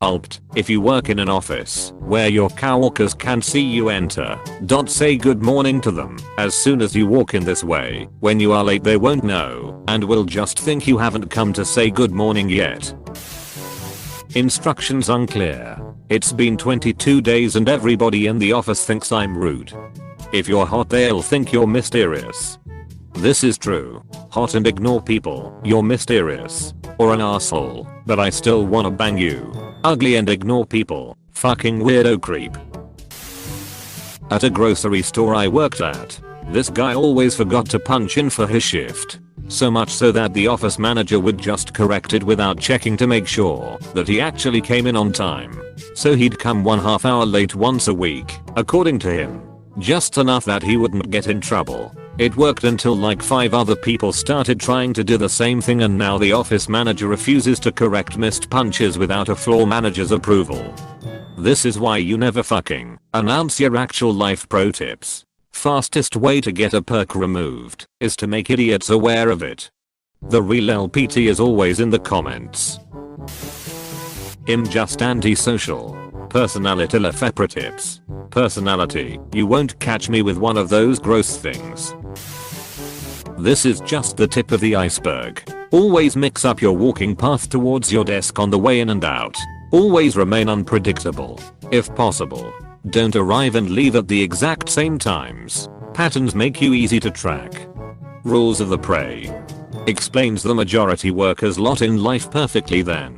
LPT, if you work in an office where your coworkers can see you enter, don't say good morning to them as soon as you walk in. This way, when you are late they won't know and will just think you haven't come to say good morning yet. Instructions unclear. It's been 22 days and everybody in the office thinks I'm rude. If you're hot they'll think you're mysterious. This is true. Hot and ignore people, you're mysterious. Or an asshole, but I still wanna bang you. Ugly and ignore people, fucking weirdo creep. At a grocery store I worked at, this guy always forgot to punch in for his shift. So much so that the office manager would just correct it without checking to make sure that he actually came in on time. So he'd come 1/2 hour late once a week, according to him. Just enough that he wouldn't get in trouble. It worked until like 5 other people started trying to do the same thing, and now the office manager refuses to correct missed punches without a floor manager's approval. This is why you never fucking announce your actual life pro tips. Fastest way to get a perk removed is to make idiots aware of it. The real LPT is always in the comments. I'm just antisocial. Personality lefepra tips. Personality, you won't catch me with one of those gross things. This is just the tip of the iceberg. Always mix up your walking path towards your desk on the way in and out. Always remain unpredictable. If possible, don't arrive and leave at the exact same times. Patterns make you easy to track. Rules of the prey. Explains the majority workers' lot in life perfectly then.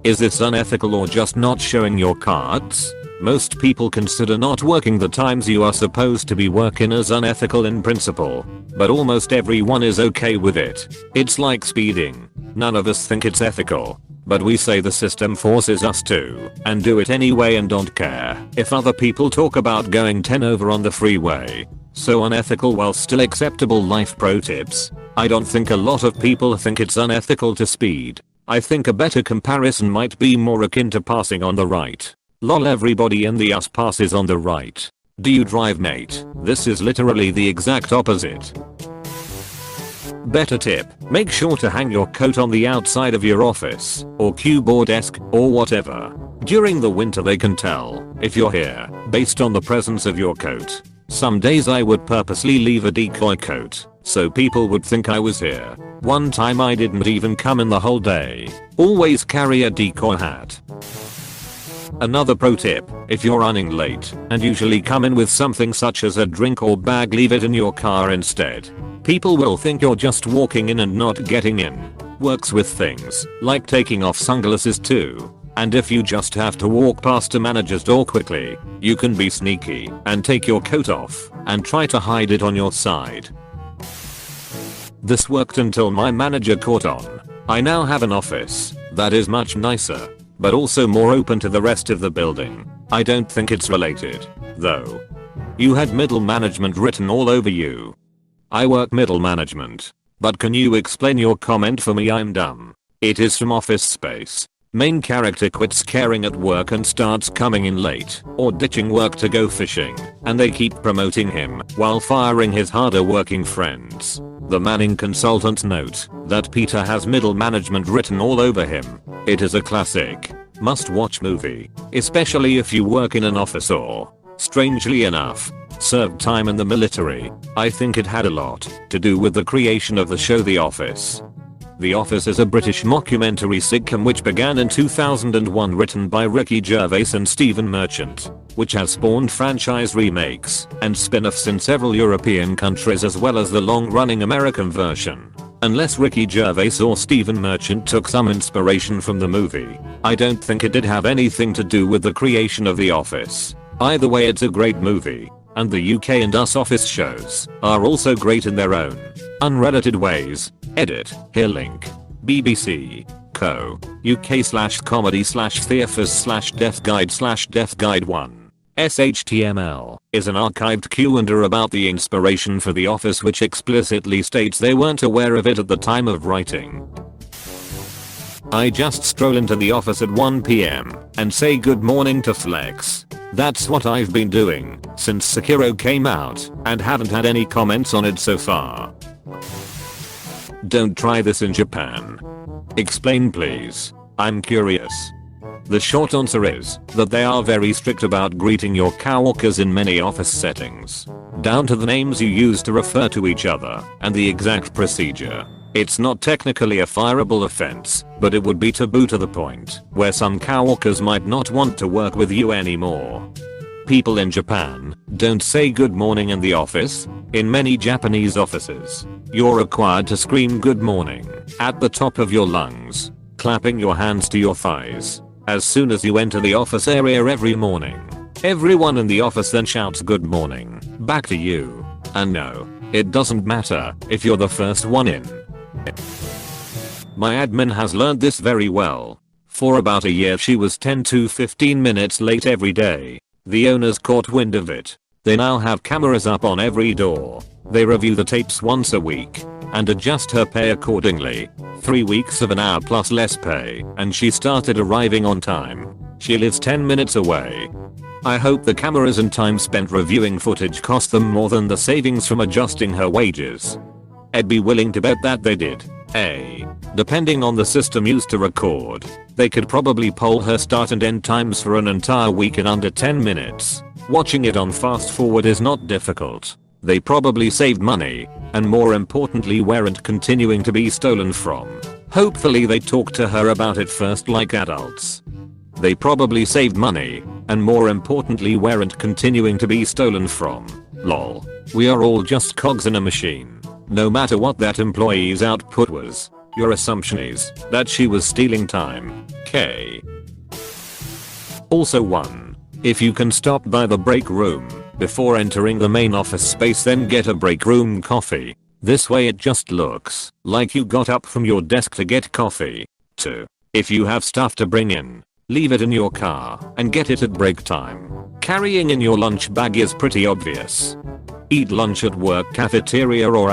Is this unethical or just not showing your cards? Most people consider not working the times you are supposed to be working as unethical in principle, but almost everyone is okay with it. It's like speeding. None of us think it's ethical, but we say the system forces us to, and do it anyway and don't care if other people talk about going 10 over on the freeway. So unethical while still acceptable life pro tips. I don't think a lot of people think it's unethical to speed. I think a better comparison might be more akin to passing on the right. Lol, everybody in the US passes on the right. Do you drive, mate? This is literally the exact opposite. Better tip, make sure to hang your coat on the outside of your office, or cube or desk, or whatever. During the winter they can tell if you're here based on the presence of your coat. Some days I would purposely leave a decoy coat so people would think I was here. One time I didn't even come in the whole day. Always carry a decoy hat. Another pro tip, if you're running late and usually come in with something such as a drink or bag, leave it in your car instead. People will think you're just walking in and not getting in. Works with things like taking off sunglasses too. And if you just have to walk past a manager's door quickly, you can be sneaky and take your coat off and try to hide it on your side. This worked until my manager caught on. I now have an office that is much nicer, but also more open to the rest of the building. I don't think it's related, though. You had middle management written all over you. I work middle management, but can you explain your comment for me? I'm dumb. It is from Office Space. Main character quits caring at work and starts coming in late or ditching work to go fishing, and they keep promoting him while firing his harder working friends. The Manning consultants note that Peter has middle management written all over him. It is a classic must-watch movie, especially if you work in an office or, strangely enough, served time in the military. I think it had a lot to do with the creation of the show The Office. The Office is a British mockumentary sitcom which began in 2001, written by Ricky Gervais and Stephen Merchant, which has spawned franchise remakes and spin-offs in several European countries as well as the long-running American version. Unless Ricky Gervais or Stephen Merchant took some inspiration from the movie, I don't think it did have anything to do with the creation of The Office. Either way, it's a great movie, and the UK and US Office shows are also great in their own unrelated ways. Edit, here link. BBC, co. UK/comedy/theatres/deathguide/deathguide1. SHTML is an archived Q&A about the inspiration for The Office, which explicitly states they weren't aware of it at the time of writing. I just stroll into the office at 1 PM and say good morning to Flex. That's what I've been doing since Sekiro came out and haven't had any comments on it so far. Don't try this in Japan. Explain please. I'm curious. The short answer is that they are very strict about greeting your coworkers in many office settings. Down to the names you use to refer to each other and the exact procedure. It's not technically a fireable offense, but it would be taboo to the point where some coworkers might not want to work with you anymore. People in Japan don't say good morning in the office. In many Japanese offices, you're required to scream good morning at the top of your lungs, clapping your hands to your thighs as soon as you enter the office area every morning. Everyone in the office then shouts good morning back to you. And no, it doesn't matter if you're the first one in. My admin has learned this very well. For about a year she was 10 to 15 minutes late every day. The owners caught wind of it. They now have cameras up on every door. They review the tapes once a week and adjust her pay accordingly. 3 weeks of an hour plus less pay, and she started arriving on time. She lives 10 minutes away. I hope the cameras and time spent reviewing footage cost them more than the savings from adjusting her wages. I'd be willing to bet that they did. Depending on the system used to record, they could probably poll her start and end times for an entire week in under 10 minutes. Watching it on fast forward is not difficult. They probably saved money, and more importantly weren't continuing to be stolen from. Hopefully they talked to her about it first like adults. They probably saved money, and more importantly weren't continuing to be stolen from. Lol. We are all just cogs in a machine. No matter what that employee's output was, your assumption is that she was stealing time. K. Also 1. If you can stop by the break room before entering the main office space, then get a break room coffee. This way it just looks like you got up from your desk to get coffee. 2. If you have stuff to bring in, leave it in your car and get it at break time. Carrying in your lunch bag is pretty obvious. Eat lunch at work cafeteria or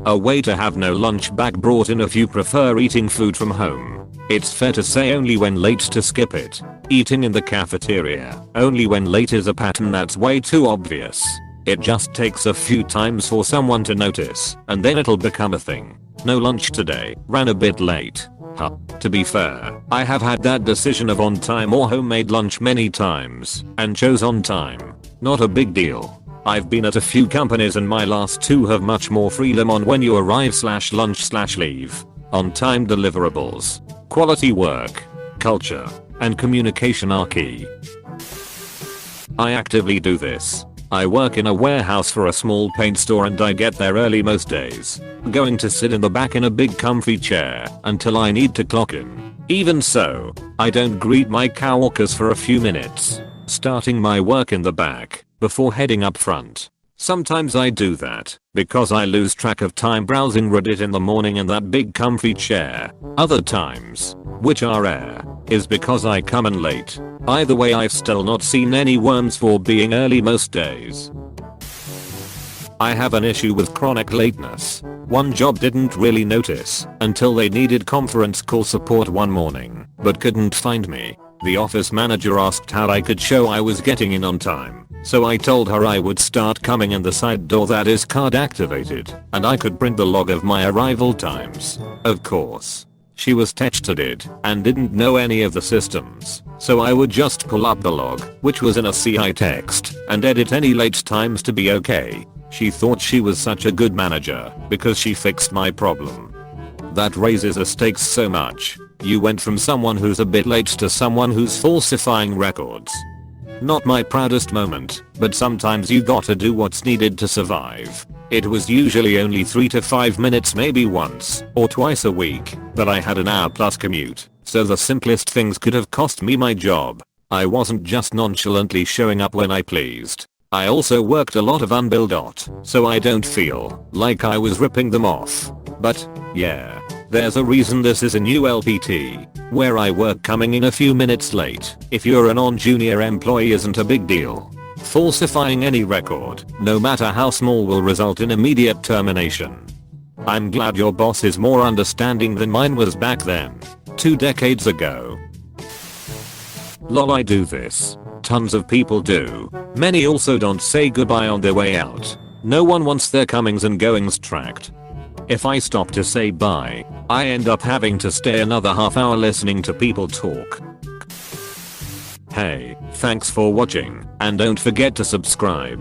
a way to have no lunch bag brought in if you prefer eating food from home. It's fair to say only when late to skip it. Eating in the cafeteria only when late is a pattern that's way too obvious. It just takes a few times for someone to notice, and then it'll become a thing. No lunch today, ran a bit late. Huh. To be fair, I have had that decision of on time or homemade lunch many times, and chose on time. Not a big deal. I've been at a few companies and my last 2 have much more freedom on when you arrive / lunch / leave. On time deliverables, quality work, culture, and communication are key. I actively do this. I work in a warehouse for a small paint store and I get there early most days. Going to sit in the back in a big comfy chair until I need to clock in. Even so, I don't greet my coworkers for a few minutes, starting my work in the back before heading up front. Sometimes I do that because I lose track of time browsing Reddit in the morning in that big comfy chair. Other times, which are rare, is because I come in late. Either way I've still not seen any worms for being early most days. I have an issue with chronic lateness. One job didn't really notice until they needed conference call support one morning, but couldn't find me. The office manager asked how I could show I was getting in on time. So I told her I would start coming in the side door that is card activated, and I could print the log of my arrival times. Of course, she was texted and didn't know any of the systems, so I would just pull up the log, which was in a CI text, and edit any late times to be okay. She thought she was such a good manager because she fixed my problem. That raises the stakes so much. You went from someone who's a bit late to someone who's falsifying records. Not my proudest moment, but sometimes you gotta do what's needed to survive. It was usually only 3 to 5 minutes, maybe once or twice a week, but I had an hour plus commute, so the simplest things could have cost me my job. I wasn't just nonchalantly showing up when I pleased. I also worked a lot of unbilled OT, so I don't feel like I was ripping them off. But, yeah, there's a reason this is a new LPT, where I work coming in a few minutes late. If you're a non-junior employee isn't a big deal. Falsifying any record, no matter how small, will result in immediate termination. I'm glad your boss is more understanding than mine was back then, 2 decades ago. Lol, I do this Tons of people do. Many also don't say goodbye on their way out. No one wants their comings and goings tracked. If I stop to say bye, I end up having to stay another half hour listening to people talk. Hey, thanks for watching, and don't forget to subscribe.